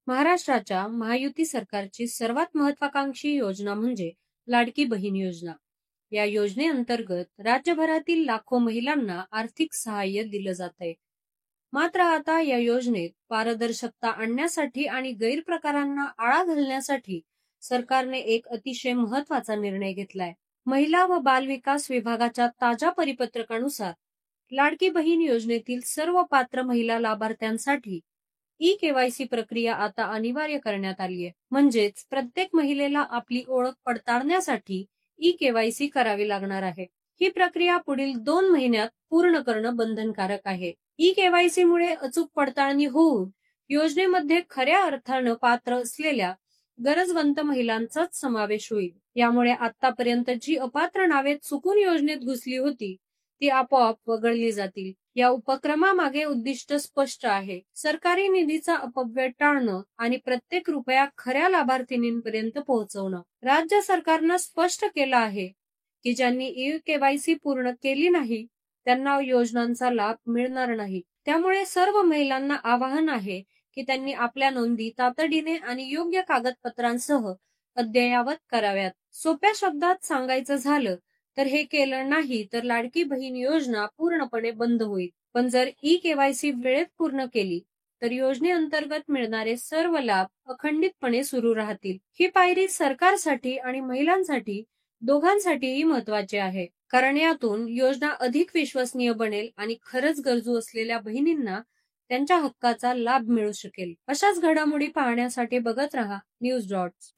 महाराष्ट्राच्या महायुती सरकारची सर्वात महत्वाकांक्षी योजना म्हणजे लाडकी बहीण योजना. या योजनेअंतर्गत राज्यभरातील लाखो महिलांना आर्थिक सहाय्य दिलं जात आहे. मात्र आता या योजनेत पारदर्शकता आणण्यासाठी आणि गैरप्रकारांना आळा घालण्यासाठी सरकारने एक अतिशय महत्वाचा निर्णय घेतलाय. महिला व बाल विकास विभागाच्या ताज्या परिपत्रकानुसार लाडकी बहीण योजनेतील सर्व पात्र महिला लाभार्थ्यांसाठी ई-केवायसी प्रक्रिया आता अनिवार्य करण्यात आली आहे. म्हणजेच प्रत्येक महिलेला आपली ओळख पडताळण्यासाठी ई-केवायसी करावी लागणार आहे. ही प्रक्रिया पुढील 2 महिन्यात पूर्ण करणं बंधनकारक आहे. ई-केवायसी मुळे अचूक पडताळणी होऊन योजनेमध्ये खऱ्या अर्थानं पात्र असलेल्या गरजवंत महिलांचाच समावेश होईल. यामुळे आतापर्यंत जी अपात्र नावे चुकून योजनेत घुसली होती ती आपोआप वगळली जातील. या उपक्रमामागे उद्दिष्ट स्पष्ट आहे. सरकारी निधीचा अपव्यय टाळणं आणि प्रत्येक रुपया खऱ्या लाभार्थींपर्यंत पोहोचवणं. राज्य सरकारनं स्पष्ट केलं आहे की ज्यांनी ई-केवायसी पूर्ण केली नाही त्यांना योजनांचा लाभ मिळणार नाही. त्यामुळे सर्व महिलांना आवाहन आहे की त्यांनी आपल्या नोंदी तातडीने आणि योग्य कागदपत्रांसह अद्ययावत कराव्यात. सोप्या शब्दात सांगायचं झालं तर हे केलं नाही तर लाडकी बहीण योजना पूर्णपणे बंद होईल. पण जर ई-केवायसी वेळेत पूर्ण केली तर योजनेअंतर्गत मिळणारे सर्व लाभ अखंडितपणे सुरू राहतील. ही पायरी सरकारसाठी आणि महिलांसाठी दोघांसाठीही महत्वाची आहे. कारण यातून योजना अधिक विश्वसनीय बनेल आणि खरंच गरजू असलेल्या बहिणींना त्यांच्या हक्काचा लाभ मिळू शकेल. अशाच घडामोडी पाहण्यासाठी बघत रहा न्यूज डॉट्स.